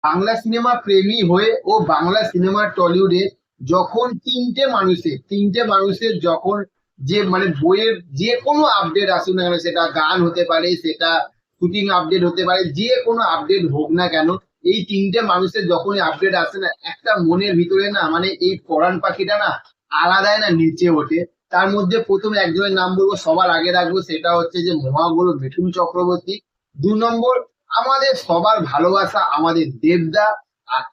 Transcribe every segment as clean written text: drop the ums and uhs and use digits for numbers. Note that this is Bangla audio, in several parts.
বাংলা সিনেমা প্রেমী হয়ে ও বাংলা সিনেমা টলিউডে যখন তিনটে মানুষের যখন যে মানে বইয়ের যে কোনো আপডেট আসুক না কেন, সেটা গান হতে পারে, সেটা শুটিং আপডেট হতে পারে, যে কোনো আপডেট হোক না কেন, এই তিনটে মানুষের যখনই আপডেট আসে না, একটা মনের ভিতরে না মানে এই পরাণ পাখিটা না আলাদাই না নিচে ওঠে। তার মধ্যে প্রথমে একজনের নাম বলবো, সবার আগে রাখবো, সেটা হচ্ছে যে মহাগুরু মিঠুন চক্রবর্তী। 2 নম্বর আমাদের সবার ভালোবাসা আমাদের দেবদা। আর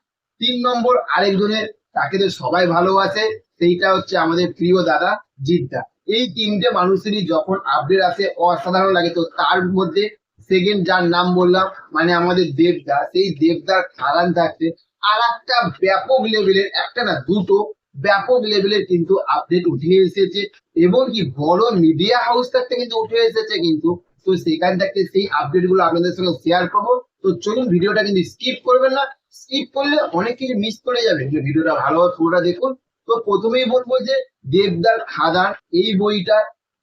3 নম্বর আরেকজনের, তাকে তো সবাই ভালোবাসে, সেইটা হচ্ছে আমাদের প্রিয় দাদা জিদ্দা। এই তিনটে মানুষেরই যখন আপডেট আসে অসাধারণ লাগে। তো তার মধ্যে সেকেন্ড যার নাম বললাম মানে আমাদের দেবদা, সেই দেবদার খাদান থাকতে আর একটা ব্যাপক লেভেলের, একটা না দুটো ব্যাপক লেভেলের কিন্তু আপডেট উঠে এসেছে, এবং কি বড় মিডিয়া হাউস থাকতে কিন্তু উঠে এসেছে কিন্তু। তো সেখান থেকে সেই আপডেট গুলো আপনাদের সঙ্গে শেয়ার করবো। তো চলুন, ভিডিওটা কিন্তু স্কিপ করবেন না, স্কিপ করলে অনেক কিছু মিস করে যাবে। যে ভিডিওটা ভালোভাবে পুরোটা দেখুন। তো প্রথমেই বলবো যে দেবদার খাদান এই বইটা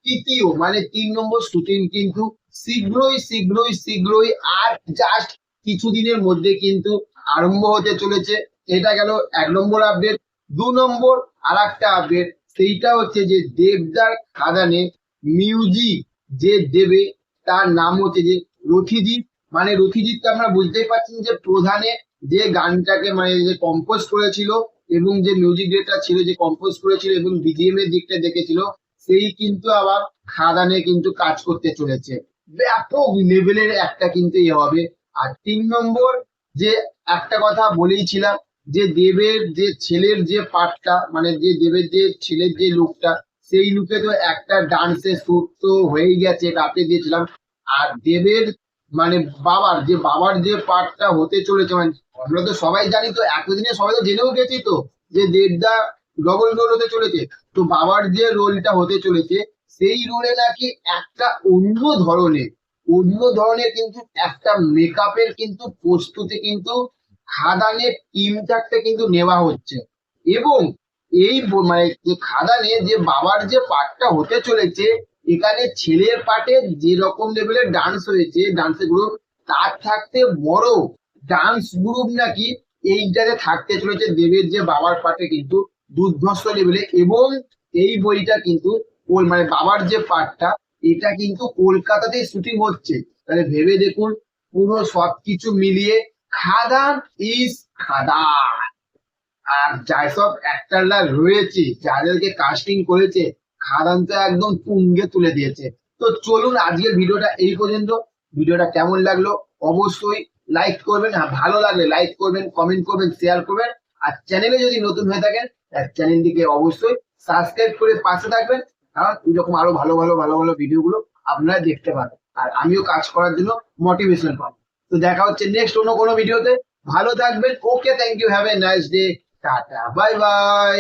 তৃতীয় মানে 3 নম্বর শুটিং কিন্তু শীঘ্রই আর জাস্ট কিছুদিনের মধ্যে কিন্তু আরম্ভ হতে চলেছে। এটা গেল 1 নম্বর আপডেট। 2 নম্বর আর একটা আপডেট, সেইটা হচ্ছে যে দেবদার খাদানে মিউজিক যে দেবে তার নাম হচ্ছে যে রথিজিৎ। মানে রথিজিৎকে আমরা বুঝতেই পারছেন যে প্রধানে যে গানটাকে মানে যে কম্পোজ করেছিল, এবং যে মিউজিক ডিরেক্টর ছিল যে কম্পোজ করেছিল এবং বিজিএম এর দিকটা দেখেছিল, সেই কিন্তু আবার খাদানে কিন্তু কাজ করতে চলেছে। ব্যাপক লেভেলের একটা কিন্তু এ হবে। আর 3 নম্বর, যে একটা কথা বলেইছিলাম যে দেবের যে ছেলের যে পার্টটা মানে যে দেবের যে ছেলের যে লুকটা, সেই লুকে তো একটা ডান্সের শুট তো হয়েই গেছে, রাতে দিয়েছিলাম। আর দেবের মানে বাবার যে পার্টটা হতে চলেছে, মানে আমরা তো সবাই জানি, তো এতদিনে সবাই তো জেনেও গেছি তো যে দেবদা ডবল রোল হতে চলেছে। তো বাবার যে রোলটা হতে চলেছে, সেই রোলে নাকি একটা অন্য ধরনের কিন্তু একটা মেকআপের কিন্তু প্রস্তুতি কিন্তু খাদানের টিম থাকতে কিন্তু নেওয়া হচ্ছে। এবং মানে যে খাদানে যে বাবার যে পার্টটা হতে চলেছে, এখানে ছেলের পার্টে যে রকম লেভেলের ডান্স হয়েছে, ডান্সের গ্রুপ, তার থাকতে বড় ডান্স গ্রুপ নাকি এইটাতে থাকতে চলেছে দেবের যে বাবার পার্টে কিন্তু দুর্ধর্ষ লেভেলে। এবং এই বইটা কিন্তু ওর মানে বাবার যে পার্টটা, এটা কিন্তু কলকাতাতেই শুটিং হচ্ছে। তাহলে ভেবে দেখুন, পুরো সবকিছু মিলিয়ে খাদান ইজ খাদান। আর যেসব অ্যাক্টাররা রয়েছে, যাদেরকে কাস্টিং করেছে, খাদান তো একদম তুঙ্গে তুলে দিয়েছে। তো চলুন, আজকের ভিডিওটা এই পর্যন্ত। ভিডিওটা কেমন লাগলো অবশ্যই লাইক করবেন, হ্যাঁ ভালো লাগলে লাইক করবেন, কমেন্ট করবেন, শেয়ার করবেন। আর চ্যানেলে যদি নতুন হয়ে থাকেন, চ্যানেলটিকে অবশ্যই সাবস্ক্রাইব করে পাশে থাকবেন, কারণ এরকম আরো ভালো ভালো ভিডিওগুলো আপনারা দেখতে পাবেন, আর আমিও কাজ করার জন্য মোটিভেশন পাবো। তো দেখা হচ্ছে নেক্সট অন্য কোনো ভিডিওতে। ভালো থাকবেন। Okay, thank you, have a nice day, tata, bye by.